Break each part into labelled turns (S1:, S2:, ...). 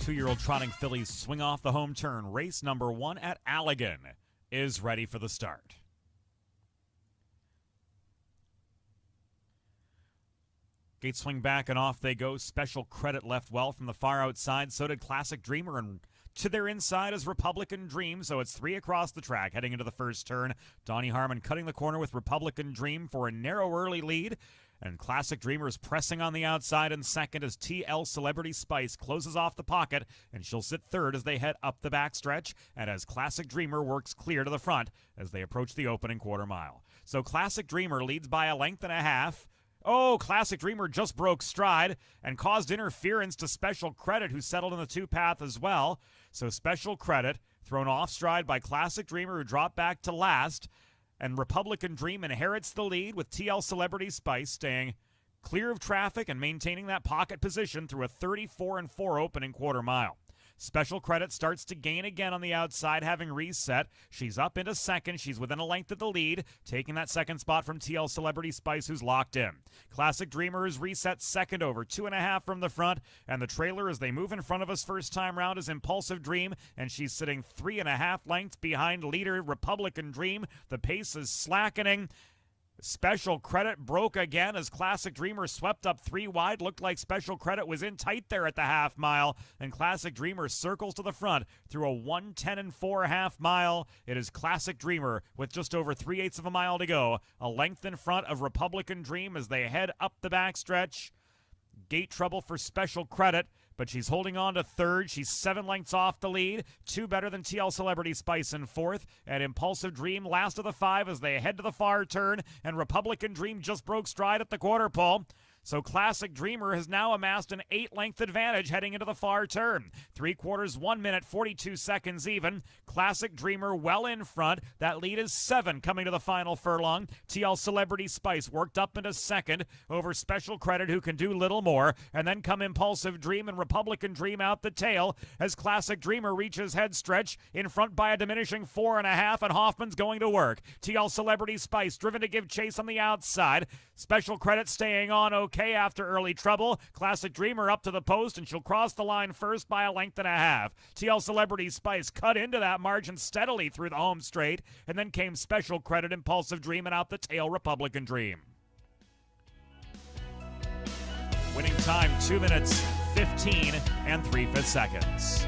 S1: 2-year-old trotting fillies swing off the home turn. Race number 1 at Allegan is ready for the start. Gates swing back and off they go. Special Credit left well from the far outside. So did Classic Dreamer, and to their inside is Republican Dream. So it's 3 across the track heading into the first turn. Donnie Harmon cutting the corner with Republican Dream for a narrow early lead. And Classic Dreamer is pressing on the outside in second as TL Celebrity Spice closes off the pocket, and she'll sit third as they head up the backstretch, and as Classic Dreamer works clear to the front as they approach the opening quarter mile. So Classic Dreamer leads by a length and a half. Oh, Classic Dreamer just broke stride and caused interference to Special Credit, who settled in the 2-path as well. So Special Credit thrown off stride by Classic Dreamer, who dropped back to last. And Republican Dream inherits the lead with TL Celebrity Spice staying clear of traffic and maintaining that pocket position through a 34-4 opening quarter mile. Special Credit starts to gain again on the outside, having reset. She's up into second. She's within a length of the lead, taking that second spot from TL Celebrity Spice, who's locked in. Classic Dreamer is reset second over 2.5 from the front, and the trailer as they move in front of us first time round is Impulsive Dream, and she's sitting 3.5 lengths behind leader Republican Dream. The pace is slackening. Special Credit broke again as Classic Dreamer swept up 3 wide. Looked like Special Credit was in tight there at the half mile, and Classic Dreamer circles to the front through a 1:10-4 half mile. It is Classic Dreamer with just over 3/8 of a mile to go, a length in front of Republican Dream as they head up the backstretch. Gate trouble for Special Credit, but she's holding on to third. She's 7 lengths off the lead, 2 better than TL Celebrity Spice in fourth, and Impulsive Dream last of the 5 as they head to the far turn, and Republican Dream just broke stride at the quarter pole. So Classic Dreamer has now amassed an 8-length advantage heading into the far turn. 3/4, 1 minute, 42 seconds even. Classic Dreamer well in front. That lead is 7 coming to the final furlong. TL Celebrity Spice worked up into second over Special Credit, who can do little more. And then come Impulsive Dream and Republican Dream out the tail as Classic Dreamer reaches head stretch in front by a diminishing 4.5, and Hoffman's going to work. TL Celebrity Spice driven to give chase on the outside. Special Credit staying on okay after early trouble. Classic Dreamer up to the post, and she'll cross the line first by a length and a half. TL Celebrity Spice cut into that margin steadily through the home straight, and then came Special Credit, Impulsive Dream, and out the tail Republican Dream. Winning time 2 minutes 15 3/5 seconds.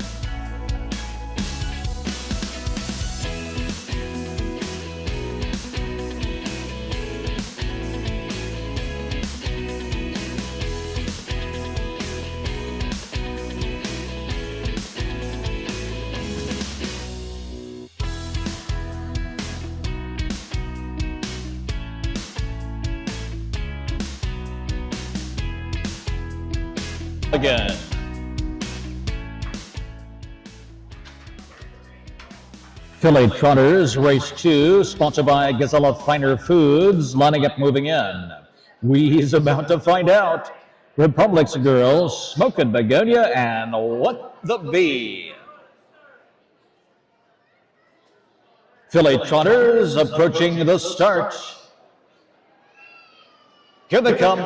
S2: Again. Filly Trotters, race 2, sponsored by Gazella Finer Foods, lining up, moving in. We's about to find out. Republic's Girl, Smokin' Begonia, and What the Bee. Filly Trotters approaching the start. Here they come.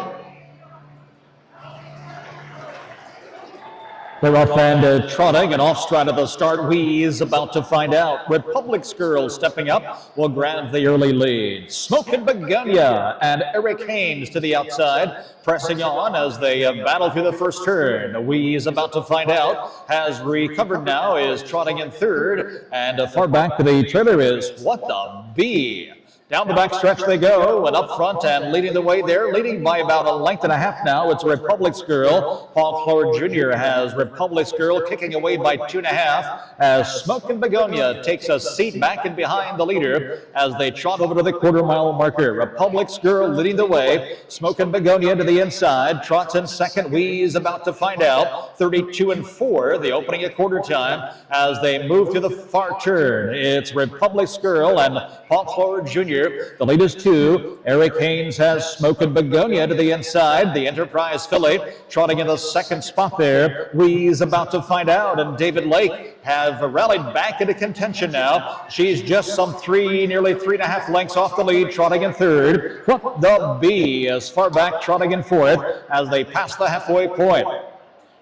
S2: They're off and trotting, and off stride of the start. We's about to find out. Republic's Girl stepping up will grab the early lead. Smokin' Begonia and Eric Haynes to the outside, pressing on as they battle through the first turn. We's about to find out. Has recovered now, is trotting in third, and far back to the trailer is What the Bee. Down the back stretch they go, and up front and leading the way there, leading by about a length and a half now. It's Republic's Girl. Paul Clore Jr. has Republic's Girl kicking away by 2.5 as Smokin' Begonia takes a seat back and behind the leader as they trot over to the quarter-mile marker. Republic's Girl leading the way. Smokin' Begonia to the inside, trots in second. We's about to find out. 32-4, the opening at quarter time as they move to the far turn. It's Republic's Girl and Paul Clore Jr. The lead is 2. Eric Haynes has Smokin' Begonia to the inside. The Enterprise filly trotting in the second spot there. We's about to find out, and David Lake have rallied back into contention now. She's just some nearly 3.5 lengths off the lead, trotting in third. What the Bee is far back, trotting in fourth as they pass the halfway point.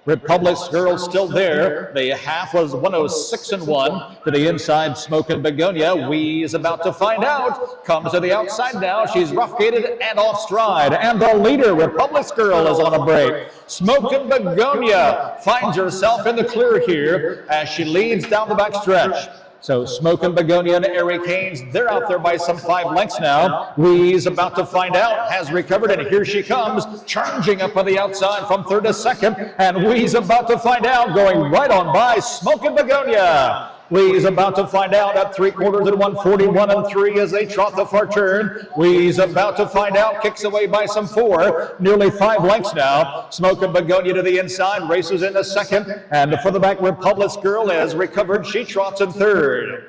S2: Republic's Girl still there. The half was 106-1 to the inside. Smokin' Begonia. We is about to find out. Comes to the outside now. She's rough-gated and off stride. And the leader, Republic's Girl, is on a break. Smokin' Begonia finds herself in the clear here as she leads down the back stretch. So Smokin' Begonia and Eric Haynes, they're out there by some 5 lengths now. We's about to find out, has recovered, and here she comes, charging up on the outside from 3rd to 2nd. And We's about to find out, going right on by Smokin' Begonia. We's about to find out at 3/4 at 141-3 as they trot the far turn. We's about to find out, kicks away by some 4, nearly 5 lengths now. Smokin' Begonia to the inside, races into 2nd, and for the back, Republic's Girl has recovered. She trots in 3rd.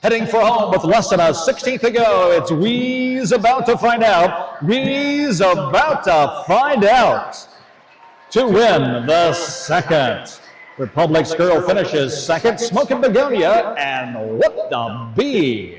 S2: Heading for home with less than a 16th to go, it's We's about to find out. We's about to find out to win the 2nd. Republic's Girl finishes 2nd, Smokin' Begonia, and what the bee.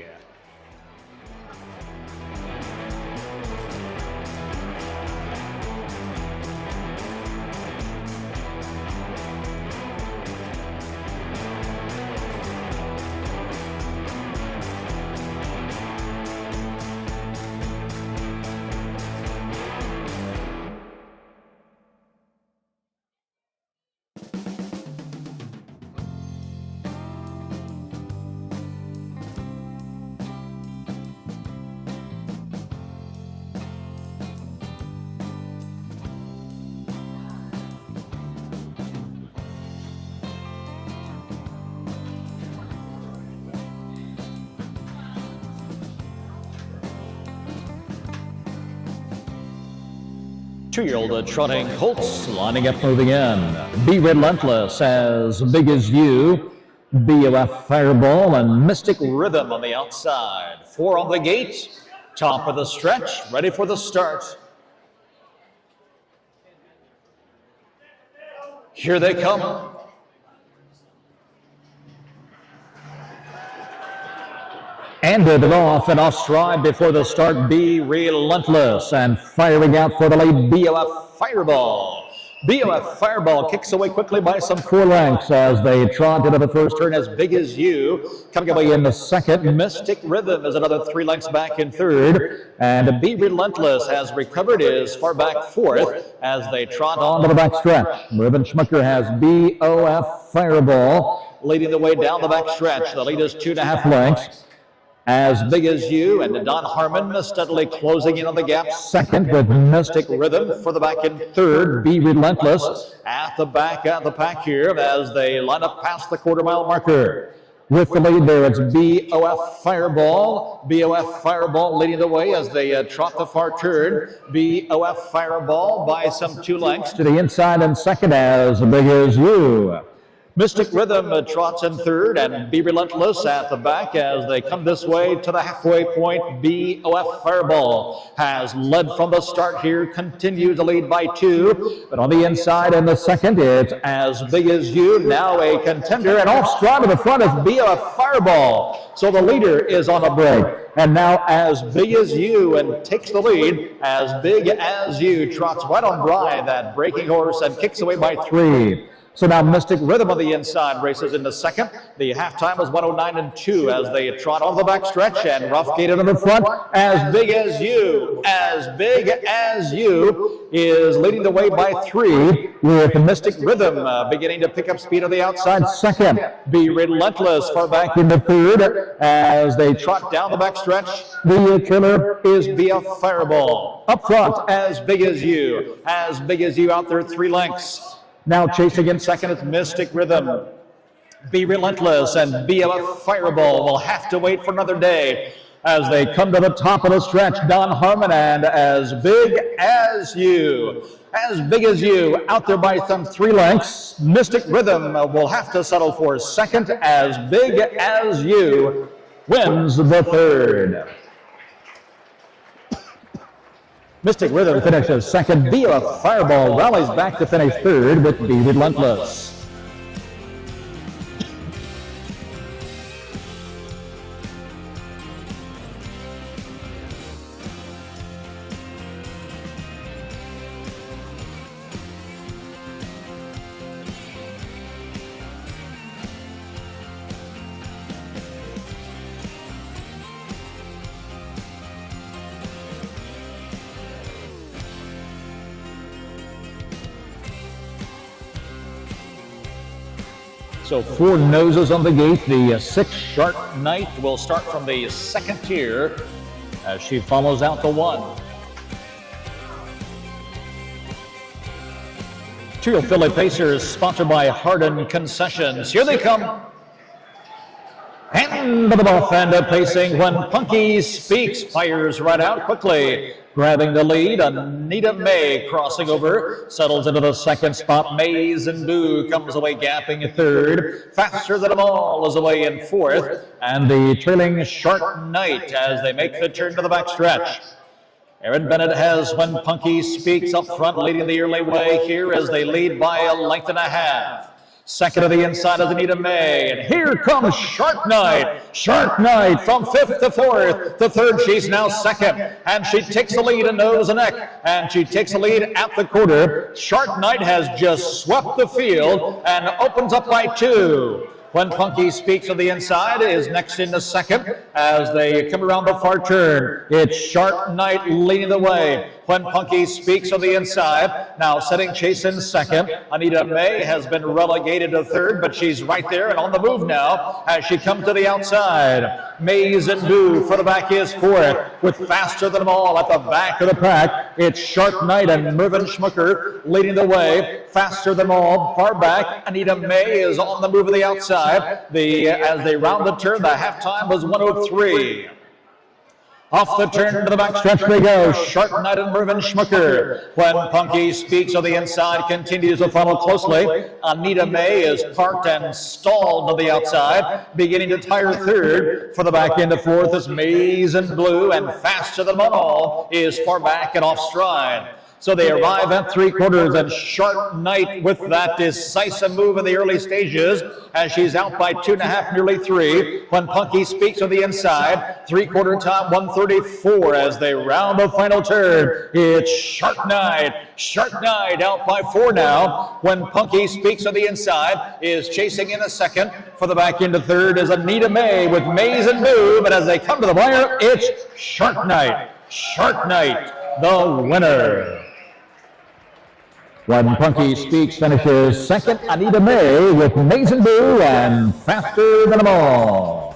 S2: Two-year-old trotting colts lining up, moving in. Be Relentless, As Big As You, BOF Fireball, and Mystic Rhythm on the outside. 4 on the gate, top of the stretch, ready for the start. Here they come. Ended it off and off stride before the start. Be Relentless, and firing out for the lead, BOF Fireball. BOF Fireball kicks away quickly by some 4 lengths as they trot into the first turn. As Big As You coming away in the 2nd. Mystic Rhythm is another 3 lengths back in 3rd. And Be Relentless has recovered, is far back 4th as they trot on to the back stretch. Mervyn Schmucker has BOF Fireball leading the way down the back stretch. The lead is 2.5 lengths. As Big As You and Don Harmon steadily closing in on the gap, 2nd with Mystic Rhythm. For the back in 3rd, Be Relentless at the back of the pack here as they line up past the quarter-mile marker. With the lead there, it's BOF Fireball. BOF Fireball leading the way as they trot the far turn. BOF Fireball by some 2 lengths to the inside and 2nd, As Big As You. Mystic Rhythm trots in 3rd, and Be Relentless at the back as they come this way to the halfway point. BOF Fireball has led from the start here, continues to lead by 2, but on the inside in the 2nd, it's As Big As You, now a contender, and off stride to the front is BOF Fireball. So the leader is on a break, and now As Big As You and takes the lead. As Big As You trots right on by that breaking horse and kicks away by 3. So now Mystic Rhythm on the inside races into 2nd. The halftime was 109-2 as they trot on the back stretch, and rough gated in the front. As Big As You, As Big As You is leading the way by 3, with Mystic Rhythm beginning to pick up speed on the outside. 2nd, Be Relentless far back in the 3rd as they trot down the back stretch. The killer is BOF Fireball. Up front, As Big As You. As Big As You out there 3 lengths. Now chasing in 2nd, it's Mystic Rhythm. Be Relentless and BOF Fireball will have to wait for another day as they come to the top of the stretch. Don Harmon and As Big As You. As Big As You out there by some 3 lengths. Mystic Rhythm will have to settle for 2nd. As Big As You wins the 3rd. Mystic Rhythm finishes 2nd. BOF Fireball rallies back to finish 3rd with Be Relentless. So 4 noses on the gate. The 6 Sharp Knight will start from the second tier as she follows out the 1. Two Philly Pacers, sponsored by Hardin Concessions. Here they come. Hand to the buff and pacing when Punky Speaks. Fires right out quickly. Grabbing the lead, Anita May crossing over, settles into the second spot. Maze and Boo comes away gapping third. Faster Than Them All is away in fourth. And the trailing Sharp Knight as they make the turn to the backstretch. Aaron Bennett has When Punky Speaks up front, leading the early way here as they lead by a length and a half. Second to the inside is Anita May, and here comes Sharp Knight. Sharp Knight from 5th to 4th. To 3rd, she's now 2nd, and she takes the lead in nose and neck, and she takes the lead at the quarter. Sharp Knight has just swept the field and opens up by 2. When Punky Speaks on the inside is next into 2nd as they come around the far turn. It's Sharp Knight leading the way. When Punky Speaks on the inside, now setting chase in 2nd. Anita May has been relegated to 3rd, but she's right there and on the move now as she comes to the outside. Maze and Boo for the back is 4th, with Faster Than Them All at the back of the pack. It's Sharp Knight and Mervyn Schmucker leading the way. Faster Than Them All far back. Anita May is on the move of the outside. As they round the turn, the halftime was 103. Off the turn to the backstretch they go. Sharp Knight and Mervyn Schmucker. When Punky Speaks on the inside, continues to follow closely. Anita May is parked and stalled to the outside, beginning to tire 3rd. For the back into 4th is Maze and Blue, and Faster Than Them All is far back and off stride. So they arrive at 3/4, and Sharp Knight with that decisive move in the early stages as she's out by 2.5, nearly 3. When Punky Speaks on the inside, 3/4 time, 134 as they round the final turn. It's Sharp Knight. Sharp Knight out by 4 now. When Punky Speaks on the inside is chasing in a 2nd. For the back into 3rd is Anita May with Maze and Boo, but as they come to the wire, it's Sharp Knight. Sharp Knight, the winner. When Punky Speaks finishes 2nd, Anita May with Maze and Boo and Faster Than Them All.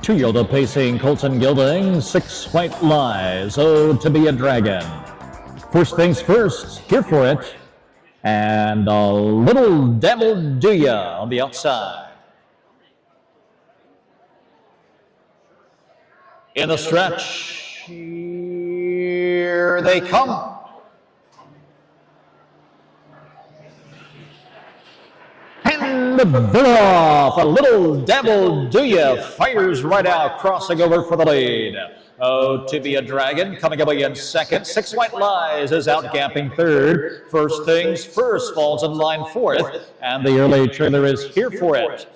S2: Two Yoda pacing, Colton Gilding, 6 White Lies, Oh to Be a Dragon. First things first, here for it, and a Little Devil Do Ya on the outside. In the stretch, here they come. And the off, a Little Devil Do Ya fires right out, crossing over for the lead. Oh, to Be a Dragon coming away in 2nd. 6 White Lies is out gapping 3rd. First things first falls in line 4th, and the early trailer is here for it.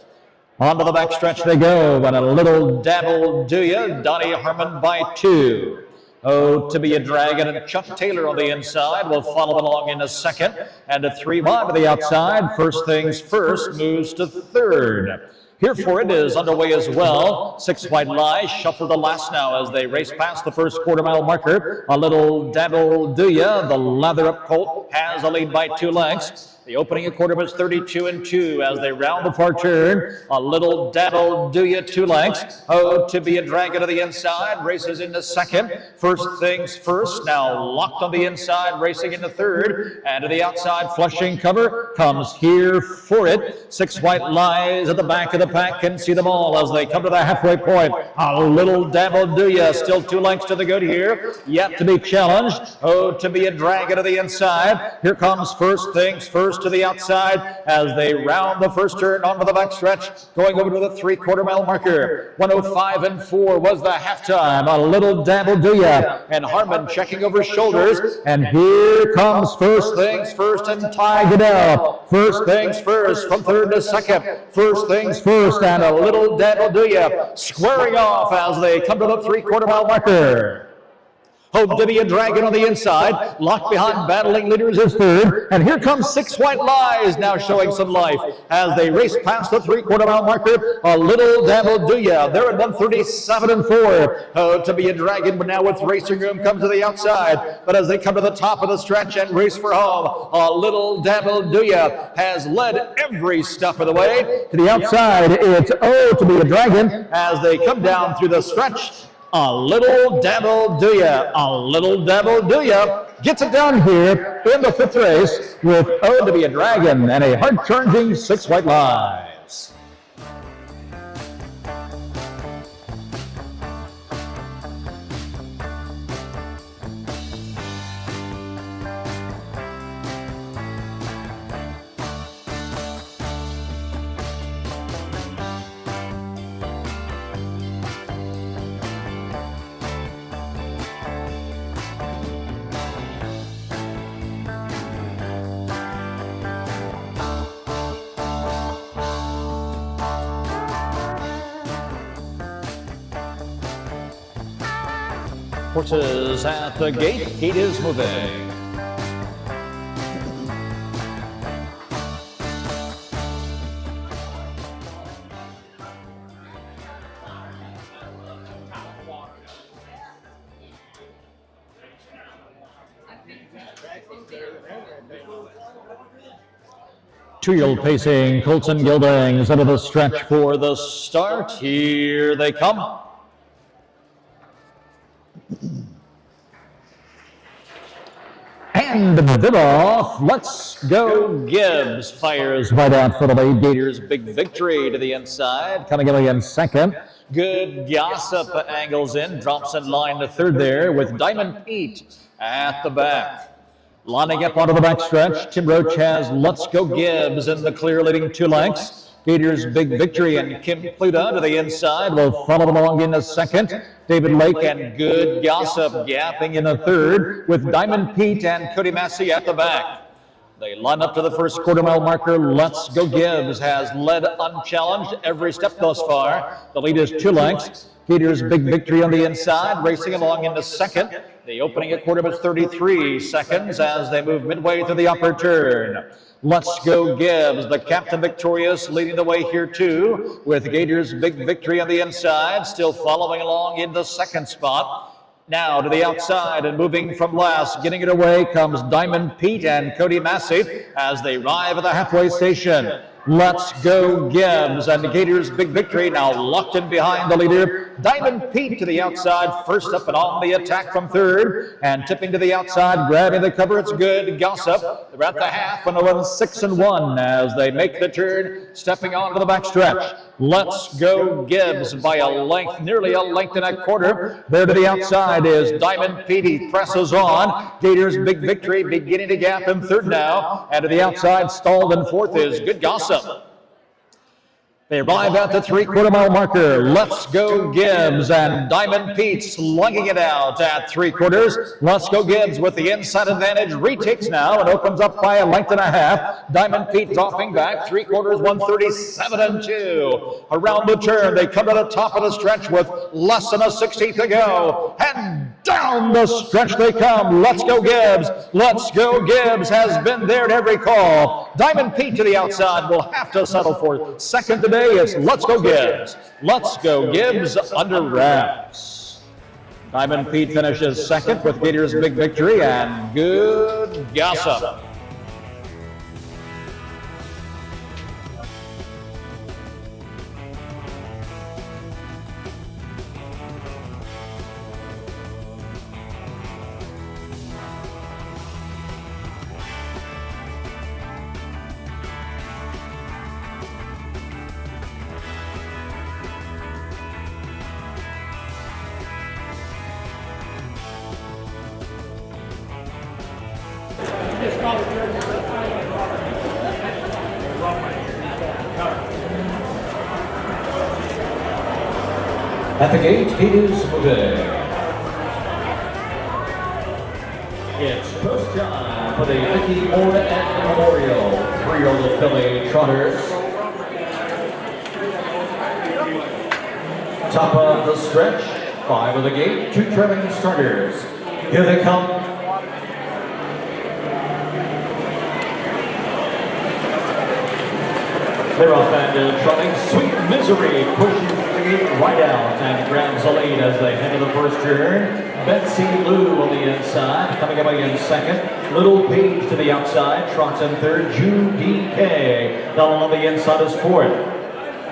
S2: On to the backstretch they go, and a Little Devil Do Ya, Donnie Harmon by 2. Oh, to Be a Dragon and Chuck Taylor on the inside will follow along in a 2nd, and a 3 wide to the outside. First things first moves to 3rd. Here for it is underway as well. 6 White Lies shuffle to last now as they race past the first quarter-mile marker. A Little Devil Do Ya, the lather-up colt, has a lead by 2 lengths. The opening at quarter was 32-2 as they round the far turn. A Little Devil Do Ya 2 lengths. Oh, to Be a Dragon to the inside, races into 2nd. First things first, now locked on the inside, racing into 3rd. And to the outside, flushing cover comes here for it. 6 White Lies at the back of the pack, can see them all as they come to the halfway point. A Little Devil Do Ya, still 2 lengths to the good here, yet to be challenged. Oh, to Be a Dragon to the inside. Here comes first things first. first to the outside as they round the first turn onto the backstretch, going over to the 3/4 mile marker. 105-4 was the halftime. A little dabble do ya, and Harmon checking over shoulders, and here comes First Things First and Ty Goodell. First Things First from third to second. First Things First and a little dabble do ya, squaring off as they come to the 3/4 mile marker. Home to be a Dragon on the inside, locked behind battling leaders is third, and here comes Six White Lies now showing some life as they race past the 3/4 mile marker. A little dabble do ya, they're at 137-4. Home to be a Dragon, but now with Racing Room comes to the outside, but as they come to the top of the stretch and race for home, a little dabble do ya has led every step of the way. To the outside, it's Oh to be a Dragon as they come down through the stretch. A little dabble do ya, a little dabble do ya gets it down here in the fifth race with Oh to be a Dragon and a hard-charging Six White Lies. Horses at the gate. Gate is moving. Two-year-old pacing, Colton Gildings into the stretch for the start. Here they come. And the bid off, Let's Go Gibbs fires right out for the lead. Gators big victory to the inside, coming in second. Good Gossip angles in, drops in line to third there with Diamond Pete at the back. Lining up onto the backstretch, Tim Roach has Let's Go Gibbs in the clear, leading 2 lengths. Gators big victory and Kim Pluta to the inside will follow them along in the second. David Lake and Good Gossip gapping in the third with Diamond Pete and Cody Massey at the back. They line up to the first quarter-mile marker. Let's Go Gibbs has led unchallenged every step thus far. The lead is 2 lengths. Gators big victory on the inside, racing along into second. The opening at quarter was 33 seconds as they move midway through the upper turn. Let's Go Gibbs, the captain victorious, leading the way here too, with Gators big victory on the inside, still following along in the second spot. Now to the outside and moving from last, getting it away comes Diamond Pete and Cody Massey as they arrive at the halfway station. Let's Go Gibbs and Gators big victory now locked in behind the leader. Diamond Pete to the outside, first up and on the attack from third, and tipping to the outside, grabbing the cover, it's Good Gossip. They're at the half and 6-1 as they make the turn, stepping onto the backstretch. Let's Go Gibbs by a length, nearly a length and a quarter. There to the outside is Diamond Pete. He presses on. Gators big victory beginning to gap in third now, and to the outside, stalled in fourth is Good Gossip. They arrive at the 3/4 mile marker. Let's Go Gibbs and Diamond Pete slugging it out at 3/4. Let's Go Gibbs with the inside advantage retakes now and opens up by a length and a half. Diamond Pete dropping back 3/4, 137-2. Around the turn, they come to the top of the stretch with less than a 60th to go. And down the stretch they come. Let's Go Gibbs. Let's Go Gibbs has been there at every call. Diamond Pete to the outside will have to settle for second today. It's Let's Go Gibbs. Let's Go Gibbs under wraps. Diamond Pete finishes second with Gators big victory and Good Gossip. At the gate, it is moving. It's post time for the Mickey Moore and Memorial 3-year-old filly trotters. Top of the stretch, 5 of the gate, 2 trailing starters. Here they come. They're off and trotting. Sweet Misery pushes the gate right out and grabs the lead as they head to the first turn. Betsy Lou on the inside, coming away in second. Little Page to the outside, trots in third. Judy K. Down on the inside is fourth.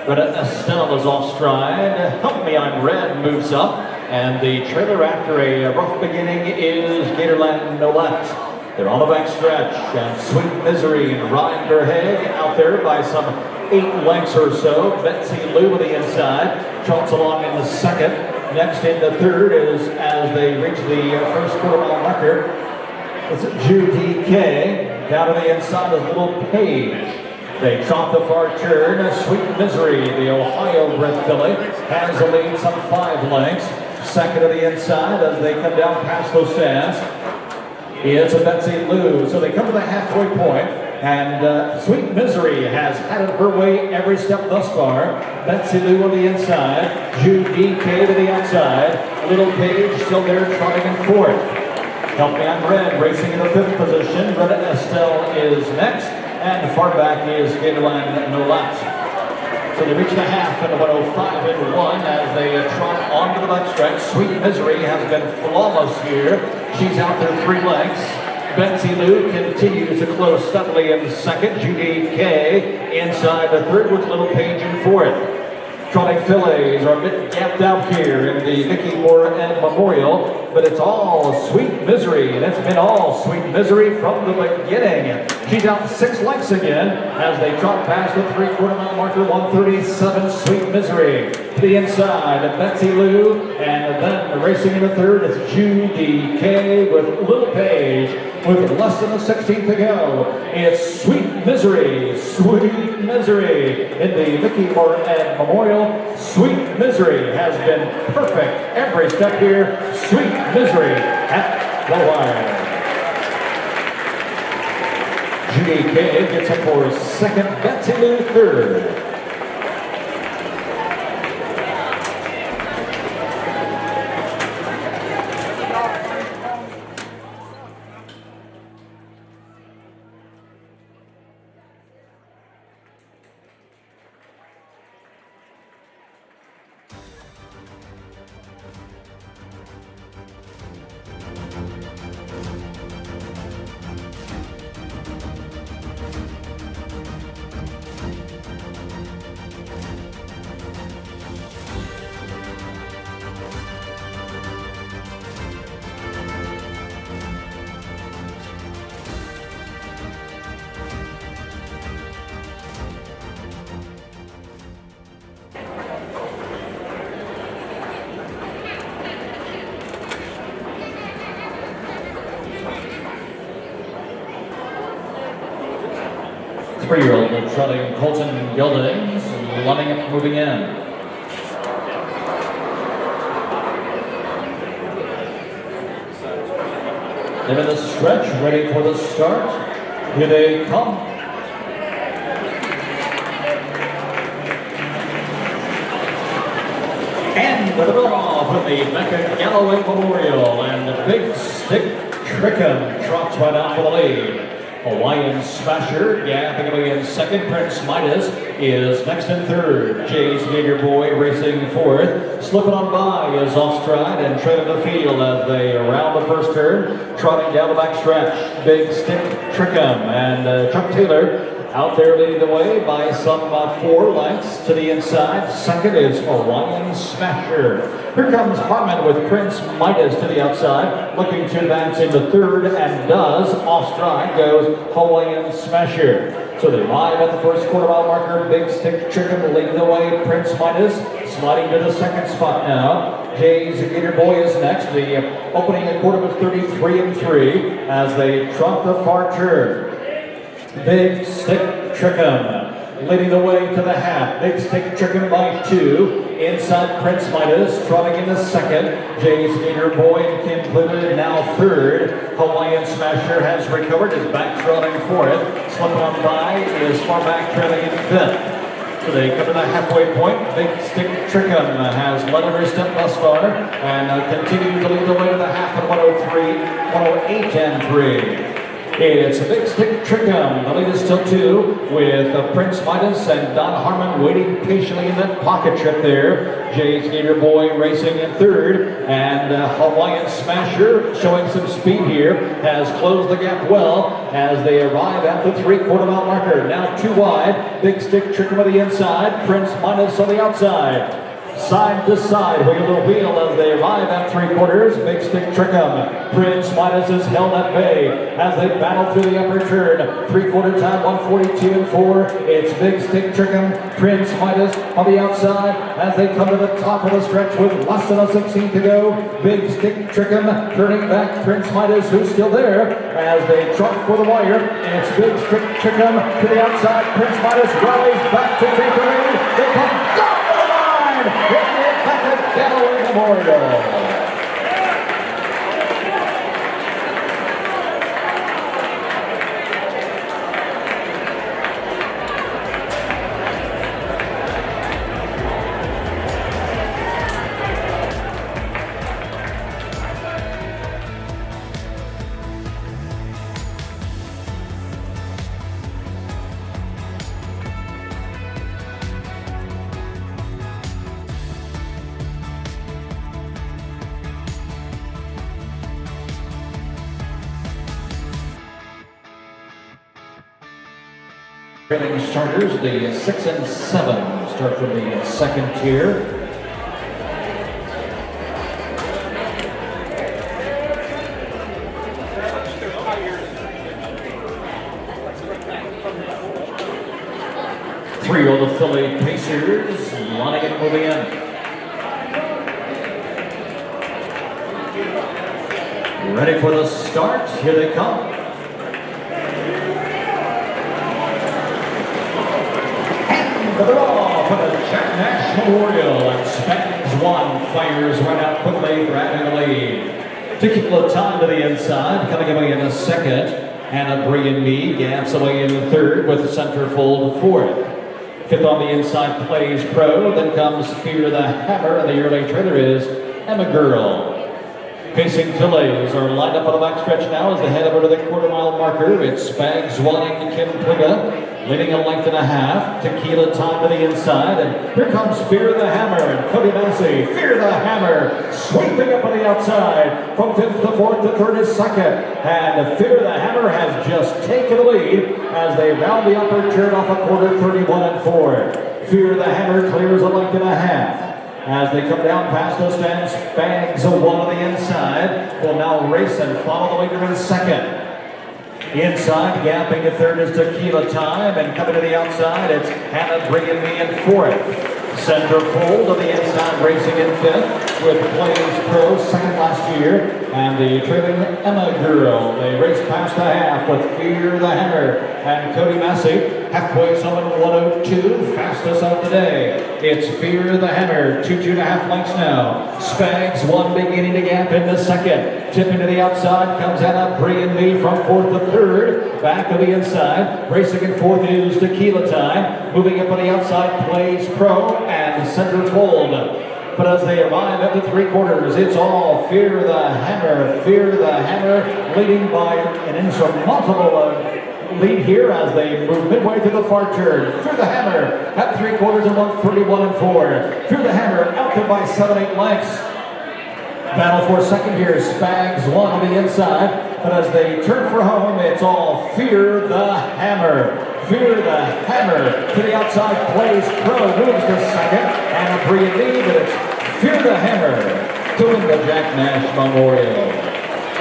S2: Retta Estelle is off stride. Help Me I'm Red moves up. And the trailer after a rough beginning is Gatorland Nolette. They're on the back stretch, and Sweet Misery and Ryan Berhe out there by some 8 lengths or so. Betsy Lou on the inside, trots along in the second. Next in the third is, as they reach the first quarter-mile marker, it's Judy K. Down to the inside is Little Page. They trot the far turn. Sweet Misery, the Ohio-bred filly, has the lead some 5 lengths. Second to the inside as they come down past those stands. It's a Betsy Lou. So they come to the halfway point, and Sweet Misery has had it her way every step thus far. Betsy Lou on the inside, Judy K to the outside, Little Page still there trotting in fourth. Help Me I'm Red racing in the 5th position. Retta Estelle is next, and far back is Gatorland Nolette. So they reach the half in the 105-1 as they trot onto the backstretch. Sweet Misery has been flawless here. She's out there 3 lengths. Betsy Lou continues to close steadily in second. Judy K inside the third with Little Page in fourth. Trotting fillies are a bit gapped out here in the Mickey Moore and Memorial, but it's all Sweet Misery, and it's been all Sweet Misery from the beginning. She's out 6 lengths again as they trot past the 3/4-mile marker, 137. Sweet Misery to the inside, Betsy Lou, and then racing in the third is Judy K with Little Page. With less than a 16th to go, it's Sweet Misery, Sweet Misery in the Mickey Moore and Memorial. Sweet Misery has been perfect every step here. Sweet Misery at the wire. Judy K gets up for second, Betsy Lou third. Three-year-old trotting Colton Gildings, loving it moving in. They're in the stretch, ready for the start. Here they come. And the draw from the Mecca Galloway Memorial, and Big Stick Trickham trots right out for the lead. Hawaiian Smasher gapping away in second. Prince Midas is next in third. Jay's Gator Boy racing fourth. Slipping on by is off stride and trailing the field as they round the first turn. Trotting down the back stretch, Big Stick Trickham and Chuck Taylor out there leading the way by some 4 lengths to the inside. Second is Hawaiian Smasher. Here comes Harmon with Prince Midas to the outside, looking to advance into third, and does. Off stride goes Hawaiian Smasher. So they arrive at the first quarter-mile marker. Big Stick Chicken leading the way. Prince Midas sliding to the second spot now. Jay's Gator Boy is next. The opening at quarter was 33-3 as they trot the far turn. Big Stick Trickham leading the way to the half. Big Stick Trickham by 2. Inside Prince Midas, trotting in the second. Jay's Gator Boy and Kim Plymouth now third. Hawaiian Smasher has recovered, is back trotting fourth. Slipping on by is far back trailing in fifth. So they come to the halfway point. Big Stick Trickham has led every step thus far and continuing to lead the way to the half at 108 and 3. It's a Big Stick Trickham. The lead is still two with Prince Midas and Don Harmon waiting patiently in that pocket trip there. Jay's Gator Boy racing in third, and Hawaiian Smasher showing some speed here has closed the gap well as they arrive at the 3/4 mile marker. Now two wide. Big Stick Trickham on the inside, Prince Midas on the outside. Side to side, wheel to wheel as they arrive at 3/4. Big Stick Trickham. Prince Midas is held at bay as they battle through the upper turn. 3/4 time, 1:42 and 4. It's Big Stick Trickham, Prince Midas on the outside as they come to the top of the stretch with less than a 16 to go. Big Stick Trickham turning back Prince Midas, who's still there as they trot for the wire. And it's Big Stick Trickham to the outside. Prince Midas rallies back to take the lead. They come down the line. Back at Galloway Memorial. Trailing starters, the 6 and 7 start from the second tier. Three-year-old Philly Pacers lining it moving in. Ready for the start. Here they come. They're off for the Jack Nash Memorial, and Spanish 1 fires right out quickly, grabbing the lead. Tequila time to the inside, coming away in the second. Hannah Brian Me gaps away in the third with Centerfold fourth. Fifth on the inside plays Pro, then comes Fear the Hammer, and the early trailer is Emma Girl. Pacing fillies are lined up on the backstretch now as they head over to the 1/4 mile marker. It's Spags 1 and Kim Pliga, leading a length and a half. Tequila time to the inside, and here comes Fear the Hammer and Cody Massey. Fear the Hammer sweeping up on the outside. From fifth to fourth to third is second. And Fear the Hammer has just taken the lead as they round the upper turn off a quarter 31 and 4. Fear the Hammer clears a length and a half. As they come down past the stands, Spags 1 on the inside will now race and follow the leader in second. Inside, gapping to third is Tequila Time, and coming to the outside, it's Hannah bringing me in fourth. Centerfold on the inside, racing in fifth with Plains Pro second last year, and the trailing Emma Girl. They race past the half with Fear the Hammer and Cody Massey. Halfway summon 102, fastest of the day. It's Fear the Hammer, 2.5 lengths now. Spags 1 beginning to gap in the second. Tipping to the outside comes Anna Brian Me from fourth to third. Back to the inside, racing in fourth is Tequila Time. Moving up on the outside, Plays Pro and Centerfold. But as they arrive at the 3/4, it's all Fear the Hammer. Fear the Hammer leading by an insurmountable lead here as they move midway through the far turn. Fear the Hammer at 3/4 and 1:31 and 4. Fear the Hammer out there by 7-8 lengths. Battle for second here, Spags 1 on the inside. But as they turn for home, it's all Fear the Hammer. Fear the Hammer to the outside, Plays Pro, moves to second, and a free lead, but it's Fear the Hammer to win the Jack Nash Memorial.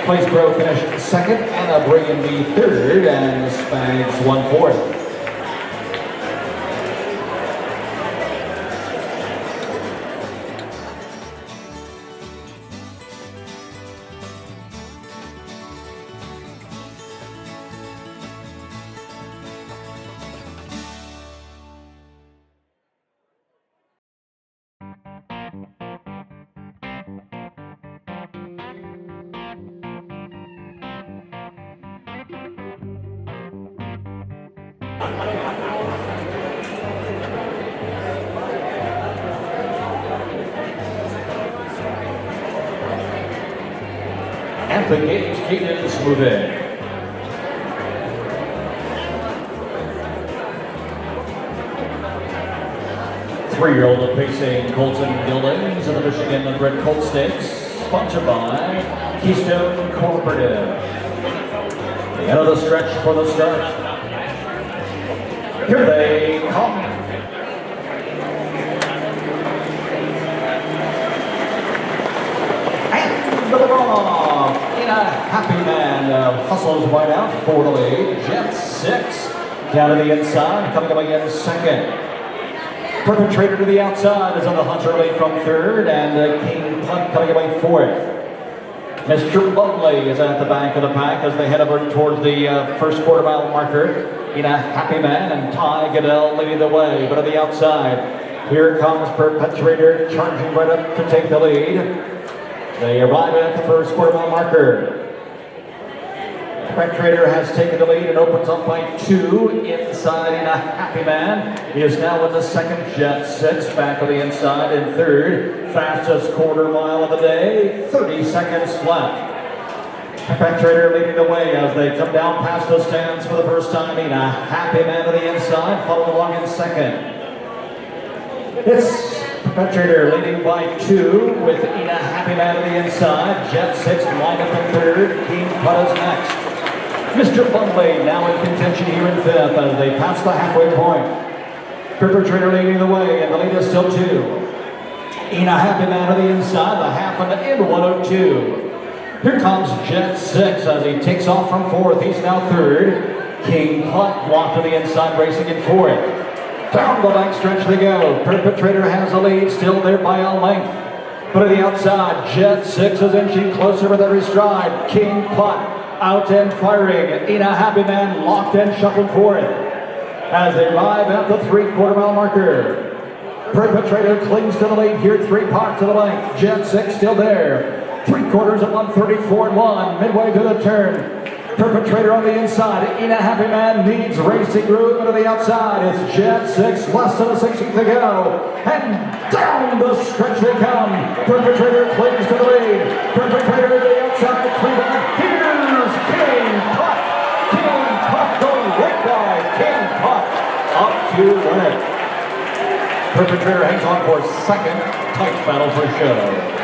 S2: Plays Pro finished second, Anna Brian Me third, and Spags 1 fourth. At the gate, Caden's moving. Three-year-old facing Colton Gildings in the Michigan Red Colt Stakes, sponsored by Keystone Cooperative. The end of the stretch for the start. Here they come. And the runoff. In a happy man hustles right out for the lead. Jet 6 down to the inside, coming up in second. Perpetrator to the outside is on the hunter lead from third, and King Punt coming away fourth. Mr. Buckley is at the back of the pack as they head over towards the first quarter mile marker. In a happy man, and Ty Goodell leading the way, but on the outside, here comes Perpetrator charging right up to take the lead. They arrive at the first quarter mile marker. Perpetrator has taken the lead and opens up by 2 inside. In a happy man, he is now in the second. Jet 6 back on the inside in third. Fastest quarter mile of the day, 30 seconds flat. Perpetrator leading the way as they come down past the stands for the first time. In a happy man to the inside, following along in second. It's Perpetrator leading by 2 with Ina Happy Man to the inside. Jet 6 lined up in third. King Putt is next. Mr. Buckley now in contention here in fifth as they pass the halfway point. Perpetrator leading the way, and the lead is still 2. Ina Happy Man to the inside, the half on the end 102. Here comes Jet 6 as he takes off from fourth. He's now third. King Putt walked to the inside, racing in fourth. Down the back stretch they go. Perpetrator has the lead, still there by a length. But on the outside, Jet 6 is inching closer with every stride. King Putt out and firing. Ina Happy Man locked and shuffled fourth as they arrive at the 3/4 mile marker. Perpetrator clings to the lead here, 3 parts of the length. Jet 6 still there. 3/4 at 134.1, midway through the turn. Perpetrator on the inside. Ina Happy Man needs racing room to the outside. It's Jet 6, less than a 16th to go. And down the stretch they come. Perpetrator clings to the lead. Perpetrator to the outside, 3 back. Here's King Putt. King Putt going right by. King Putt up to win it. Perpetrator hangs on for second. Tight battle for show.